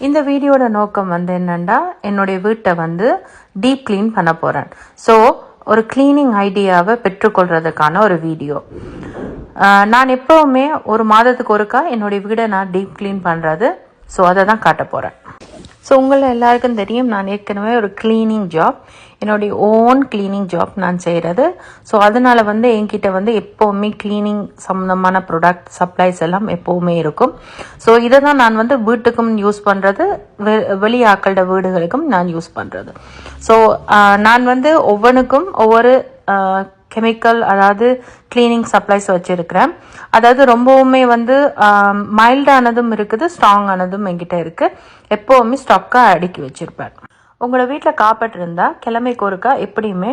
இந்த வீடியோட நோக்கம் வந்து என்னன்னா, என்னுடைய வீட்டை வந்து டீப் கிளீன் பண்ண போகிறேன். ஸோ ஒரு கிளீனிங் ஐடியாவை பெற்றுக்கொள்றதுக்கான ஒரு வீடியோ. நான் எப்போவுமே ஒரு மாதத்துக்கு ஒருக்கா என்னுடைய வீடை நான் டீப் கிளீன் பண்ணுறது. ஸோ அதை தான் காட்ட போகிறேன். ஸோ உங்களை எல்லாருக்கும் தெரியும், நான் ஏற்கனவே ஒரு கிளீனிங் ஜாப், என்னுடைய ஓன் கிளீனிங் ஜாப் நான் செய்கிறது. ஸோ அதனால் வந்து என்கிட்ட வந்து எப்போவுமே கிளீனிங் சம்மந்தமான ப்ராடக்ட் சப்ளைஸ் எல்லாம் எப்போவுமே இருக்கும். ஸோ இதை தான் நான் வந்து வீட்டுக்கும் யூஸ் பண்ணுறது, வெளியாக்களோட வீடுகளுக்கும் நான் யூஸ் பண்ணுறது. ஸோ நான் வந்து ஒவ்வொன்றுக்கும் ஒவ்வொரு கெமிக்கல், அதாவது கிளீனிங் சப்ளைஸ் வச்சுருக்கிறேன். அதாவது ரொம்பவுமே வந்து மைல்டானதும் இருக்குது, ஸ்ட்ராங்கானதும் என்கிட்ட இருக்குது. எப்போவுமே ஸ்டாக்காக அடுக்கி வச்சுருப்பேன். உங்களோட வீட்டில் காப்பட் இருந்தால் கிழமைக்கு ஒருக்கா எப்படியுமே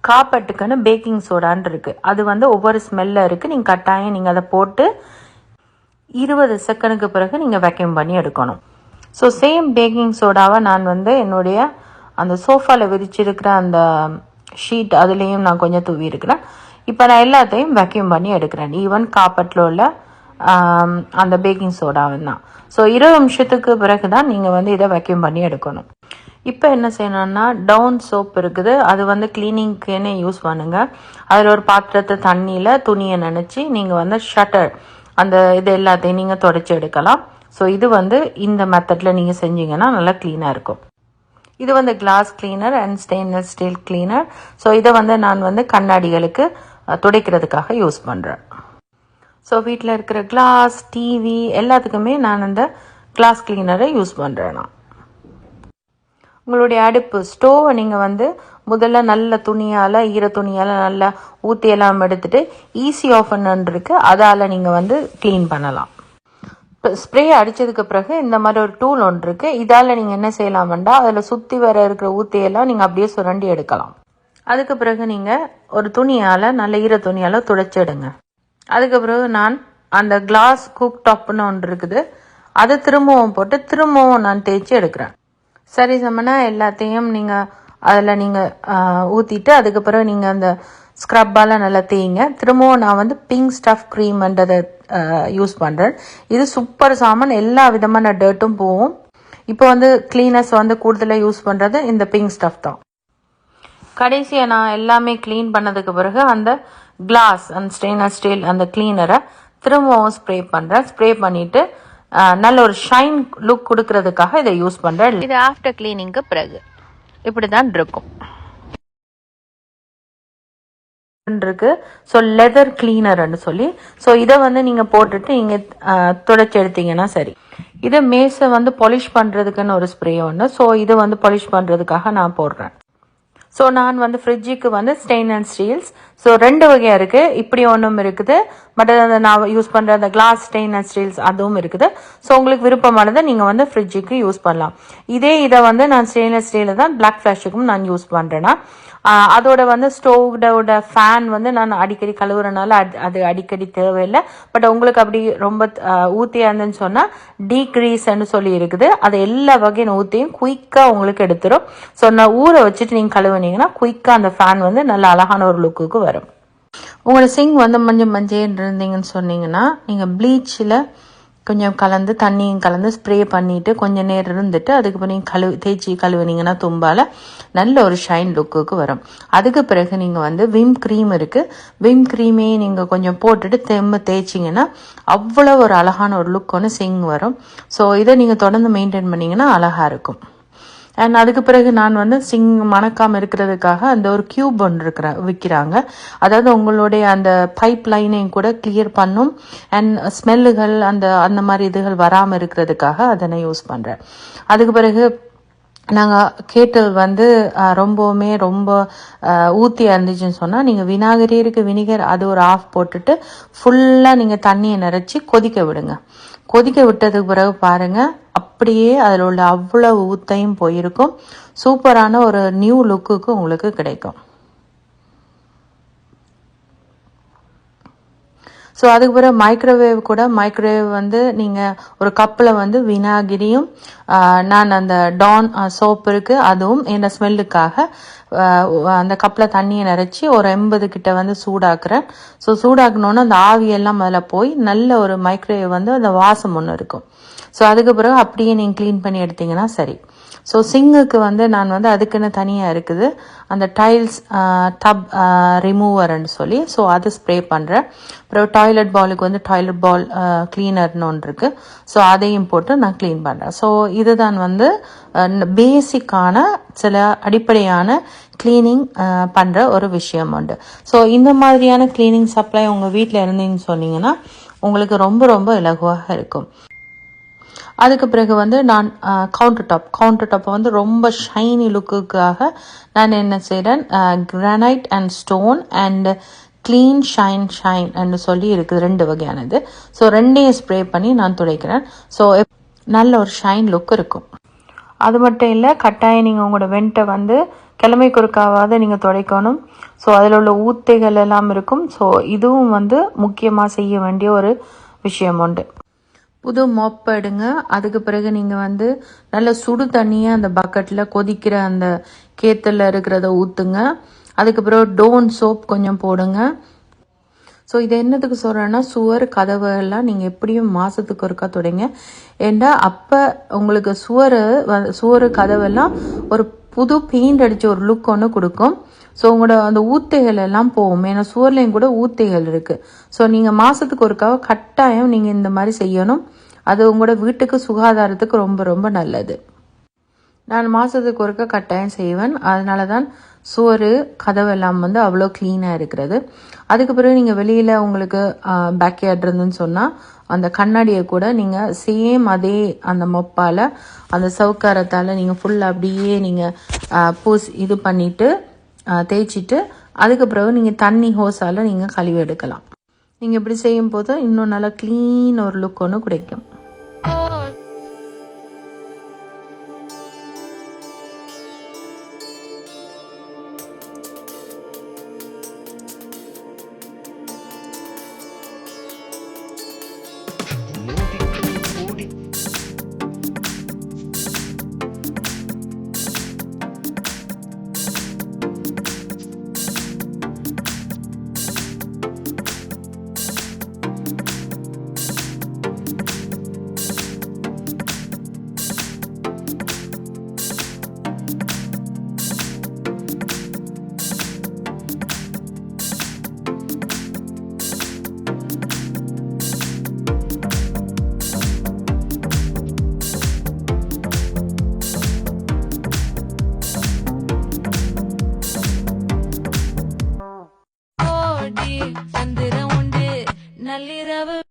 காப்பட்டுக்குன்னு பேக்கிங் சோடான்னு இருக்குது. அது வந்து ஒவ்வொரு ஸ்மெல்லில் இருக்குது. நீங்கள் கட்டாயம் நீங்கள் அதை போட்டு 20 செகண்டுக்கு பிறகு நீங்கள் வேக்யூம் பண்ணி எடுக்கணும். ஸோ சேம் பேக்கிங் சோடாவை நான் வந்து என்னுடைய அந்த சோஃபாவில் விரிச்சிருக்கிற அந்த ஷீட் அதுலேயும் நான் கொஞ்சம் தூவி இருக்கிறேன். இப்போ நான் எல்லாத்தையும் வேக்யூம் பண்ணி எடுக்கிறேன், ஈவன் காப்பட்டில் உள்ள அந்த பேக்கிங் சோடாவும் தான். ஸோ 20 நிமிஷத்துக்கு பிறகு தான் நீங்கள் வந்து இதை வேக்யூம் பண்ணி எடுக்கணும். இப்போ என்ன செய்யணும்னா, டவுன் சோப் இருக்குது, அது வந்து கிளீனிங்க்குன்னு யூஸ் பண்ணுங்கள். அதில் ஒரு பாத்திரத்தை தண்ணியில் துணியை நினச்சி நீங்கள் வந்து ஷட்டர் அந்த இது எல்லாத்தையும் நீங்கள் துடைச்சி எடுக்கலாம். ஸோ இது வந்து இந்த மெத்தடில் நீங்கள் செஞ்சீங்கன்னா நல்லா க்ளீனாக இருக்கும். இது வந்து class cleaner and stainless steel cleaner. So இதை வந்து நான் வந்து கண்ணாடிகளுக்கு துடைக்கிறதுக்காக யூஸ் பண்ணுறேன். ஸோ வீட்டில் இருக்கிற கிளாஸ், டிவி எல்லாத்துக்குமே நான் அந்த கிளாஸ் கிளீனரை யூஸ் பண்ணுறேன். நான் உங்களுடைய அடுப்பு ஸ்டோவை நீங்கள் வந்து முதல்ல நல்ல துணியால், ஈர துணியால் நல்லா ஊற்றியெல்லாம் எடுத்துட்டு ஈஸி ஆஃபன் இருக்கு, அதால் நீங்கள் வந்து க்ளீன் பண்ணலாம். ஸ்ப்ரே அடித்ததுக்கு பிறகு இந்த மாதிரி ஒரு டூல் ஒன்று இருக்குது. இதால் நீங்கள் என்ன செய்யலாம்டா, அதில் சுற்றி வர இருக்கிற ஊற்றியெல்லாம் நீங்கள் அப்படியே சுரண்டி எடுக்கலாம். அதுக்கு பிறகு நீங்கள் ஒரு துணியால், நல்ல ஈர துணியால் துடைச்சிடுங்க. அதுக்கு பிறகு நான் அந்த கிளாஸ் குக் டாப்னு ஒன்று இருக்குது, அதை திரும்பவும் போட்டு திரும்பவும் நான் தேய்ச்சி எடுக்கிறேன். சரி சமனா எல்லாத்தையும் நீங்கள் அதில் நீங்கள் ஊற்றிட்டு அதுக்கு பிறகு நீங்கள் அந்த ஸ்க்ரப்பால் நல்லா தேய்ங்க. திரும்பவும் நான் வந்து பிங்க் ஸ்டஃப் க்ரீம்ன்றதை யூஸ் பண்ணுறேன். இது சூப்பர் சாமான், எல்லா விதமான டர்ட்டும் போகும். இப்போ வந்து கிளீனர்ஸ் வந்து கூடுதலாக யூஸ் பண்ணுறது இந்த பிங்க் ஸ்டஃப் தான். கடைசியாக நான் எல்லாமே க்ளீன் பண்ணதுக்கு பிறகு அந்த கிளாஸ் அண்ட் ஸ்டெயின்லெஸ் ஸ்டீல் அந்த கிளீனரை திரும்பவும் ஸ்ப்ரே பண்ணுறேன். ஸ்ப்ரே பண்ணிவிட்டு நல்ல ஒரு ஷைன் லுக் கொடுக்கறதுக்காக இதை யூஸ் பண்ணுறேன். இது ஆஃப்டர் கிளீனிங்க்கு பிறகு இப்படி தான் இருக்கும் இருக்கு. ஸோ லெதர் கிளீனர்னு சொல்லி, ஸோ இதை வந்து நீங்கள் போட்டுட்டு நீங்கள் துடைச்சி எடுத்தீங்கன்னா சரி. இதை மேஸை வந்து பாலிஷ் பண்ணுறதுக்குன்னு ஒரு ஸ்ப்ரே ஒன்று. ஸோ இதை வந்து பாலிஷ் பண்ணுறதுக்காக நான் போடுறேன். ஸோ நான் வந்து ஃப்ரிட்ஜுக்கு வந்து ஸ்டெயின்லெஸ் ஸ்டீல்ஸ், ஸோ 2 வகையாக இருக்குது. இப்படி ஒன்றும் இருக்குது, பட் அந்த நான் யூஸ் பண்ணுற அந்த கிளாஸ் ஸ்டெயின்லெஸ் ஸ்டீல்ஸ் அதுவும் இருக்குது. ஸோ உங்களுக்கு விருப்பமானதை நீங்கள் வந்து ஃப்ரிட்ஜுக்கு யூஸ் பண்ணலாம். இதை வந்து நான் ஸ்டெயின்லெஸ் ஸ்டீலில் தான் பிளாக் ஃப்ளாஷுக்கும் நான் யூஸ் பண்ணுறேன்னா, அதோட வந்து ஸ்டோவோட ஃபேன் வந்து நான் அடிக்கடி கழுவுறனால அது அடிக்கடி தேவையில்லை. பட் உங்களுக்கு அப்படி ரொம்ப ஊற்றியா இருந்துன்னு சொன்னால் டீக்ரீஸ்ன்னு சொல்லி இருக்குது, அது எல்லா வகையான ஊற்றியும் குயிக்காக உங்களுக்கு எடுத்துரும். ஸோ நான் ஊற வச்சுட்டு நீங்கள் கழுவுனீங்கன்னா குயிக்காக அந்த ஃபேன் வந்து நல்ல அழகான ஒரு லுக்குக்கு வரும். உங்களோட சிங் வந்து மஞ்சள் இருந்தீங்கன்னு சொன்னீங்கன்னா, நீங்கள் ப்ளீச்சில் கொஞ்சம் கலந்து தண்ணியும் கலந்து ஸ்ப்ரே பண்ணிவிட்டு கொஞ்சம் நேரம் இருந்துட்டு அதுக்கப்புறம் நீங்கள் தேய்ச்சி கழுவுனீங்கன்னா தும்பால் நல்ல ஒரு ஷைன் லுக்குக்கு வரும். அதுக்கு பிறகு நீங்கள் வந்து விம் க்ரீம் இருக்குது, விம் க்ரீமே நீங்கள் கொஞ்சம் போட்டுட்டு தேய்ச்சிங்கன்னா அவ்வளோ ஒரு அழகான ஒரு லுக் ஒன்று சிங் வரும். ஸோ இதை நீங்கள் தொடர்ந்து மெயின்டைன் பண்ணிங்கன்னா அழகாக இருக்கும். அண்ட் அதுக்கு பிறகு நான் வந்து சிங் மணக்காமல் இருக்கிறதுக்காக அந்த ஒரு கியூப் ஒன்று விற்கிறாங்க. அதாவது உங்களுடைய அந்த பைப் லைனையும் கூட கிளியர் பண்ணும் அண்ட் ஸ்மெல்லுகள் அந்த மாதிரி இதுகள் வராமல் இருக்கிறதுக்காக அதை நான் யூஸ் பண்ணுறேன். அதுக்கு பிறகு நாங்கள் கேட்டில் வந்து ரொம்ப ஊற்றியாக இருந்துச்சுன்னு சொன்னால் நீங்கள் வினாகரி இருக்குது, வினிகர் அது ஒரு ஆஃப் போட்டுட்டு ஃபுல்லாக நீங்கள் தண்ணியை நிறச்சி கொதிக்க விடுங்க. கொதிக்க விட்டதுக்கு பிறகு பாருங்கள், அப்படியே அதில் உள்ள அவ்வளோ ஊத்தையும் போயிருக்கும். சூப்பரான ஒரு நியூ லுக்குக்கு உங்களுக்கு கிடைக்கும். ஸோ அதுக்கு பிறகு மைக்ரோவேவ் வந்து நீங்கள் ஒரு கப்பில் வந்து வினாகிரியும் நான் அந்த டான் சோப் இருக்குது அதுவும் என்ன ஸ்மெல்லுக்காக அந்த கப்பில் தண்ணியை நிறச்சி ஒரு 80 கிட்ட வந்து சூடாக்குறேன். ஸோ சூடாக்கணுன்னு அந்த ஆவியெல்லாம் அதில் போய் நல்ல ஒரு மைக்ரோவேவ் வந்து அந்த வாசம் ஒன்று இருக்கும். ஸோ அதுக்கு பிறகு அப்படியே நீங்கள் க்ளீன் பண்ணி எடுத்தீங்கன்னா சரி. ஸோ சிங்குக்கு வந்து நான் வந்து அதுக்குன்னு தனியாக இருக்குது அந்த டைல்ஸ் டப் ரிமூவர்ன்னு சொல்லி, ஸோ அது ஸ்ப்ரே பண்ணுறேன். அப்புறம் டாய்லெட் பாலுக்கு வந்து டாய்லெட் பால் க்ளீனர்னு ஒன்று இருக்குது, ஸோ அதையும் போட்டு நான் க்ளீன் பண்ணுறேன். ஸோ இதுதான் வந்து பேசிக்கான சில அடிப்படையான க்ளீனிங் பண்ணுற ஒரு விஷயம் உண்டு. ஸோ இந்த மாதிரியான க்ளீனிங் சப்ளை உங்கள் வீட்டில் இருந்தீங்கன்னு சொன்னீங்கன்னா உங்களுக்கு ரொம்ப ரொம்ப இலகுவாக இருக்கும். அதுக்கு பிறகு வந்து நான் கவுண்டர் டாப்பை வந்து ரொம்ப ஷைனி லுக்குக்காக நான் என்ன செய்கிறேன், granite and stone and clean shine என்று சொல்லி இருக்குது, 2 வகையானது. ஸோ 2ஐயும் ஸ்ப்ரே பண்ணி நான் துடைக்கிறேன். ஸோ நல்ல ஒரு ஷைன் லுக் இருக்கும். அது மட்டும் இல்லை, கட்டாயம் நீங்கள் உங்களோட வெண்ட்டை வந்து கிழமைக்கு ஒருக்காவது நீங்கள் துடைக்கணும். ஸோ அதில் உள்ள ஊத்தைகள் எல்லாம் இருக்கும். ஸோ இதுவும் வந்து முக்கியமாக செய்ய வேண்டிய ஒரு விஷயம் உண்டு. புது மொப் எடுங்க. அதுக்கு பிறகு நீங்கள் வந்து நல்ல சுடு தண்ணியை அந்த பக்கெட்டில் கொதிக்கிற அந்த கேத்தில் இருக்கிறத ஊற்றுங்க. அதுக்கு பிறகு டோன் சோப் கொஞ்சம் போடுங்க. ஸோ இது என்னத்துக்கு சொல்கிறேன்னா, சுவர் கதவு எல்லாம் நீங்கள் எப்படியும் மாதத்துக்கு ஒருக்கா தொடங்க. ஏன்னா அப்போ உங்களுக்கு சுவர் கதவெல்லாம் ஒரு புது பெயிண்ட் அடித்த ஒரு லுக் ஒன்று கொடுக்கும். ஸோ உங்களோட அந்த ஊத்தைகள் எல்லாம் போகும். ஏன்னா சுவர்லையும் கூட ஊத்தைகள் இருக்குது. ஸோ நீங்கள் மாதத்துக்கு ஒருக்காக கட்டாயம் நீங்கள் இந்த மாதிரி செய்யணும். அது உங்களோட வீட்டுக்கு சுகாதாரத்துக்கு ரொம்ப ரொம்ப நல்லது. நான் மாதத்துக்கு ஒருக்கா கட்டாயம் செய்வேன். அதனால தான் சுவர் கதவெல்லாம் வந்து அவ்வளோ க்ளீனாக இருக்கிறது. அதுக்கு பிறகு நீங்கள் வெளியில் உங்களுக்கு பேக்யார்ட் இருந்துன்னு சொன்னால் அந்த கண்ணாடியை கூட நீங்கள் சேம் அதே அந்த மொப்பால் அந்த சவுக்காரத்தால் நீங்கள் ஃபுல்லாக அப்படியே நீங்கள் இது பண்ணிவிட்டு தேய்ச்சிட்டு அதுக்கு பிறகு நீங்கள் தண்ணி ஹோஸால் நீங்கள் கழுவி எடுக்கலாம். நீங்கள் இப்படி செய்யும் போது இன்னும் நல்லா க்ளீன் ஒரு லுக் ஒன்று கிடைக்கும்.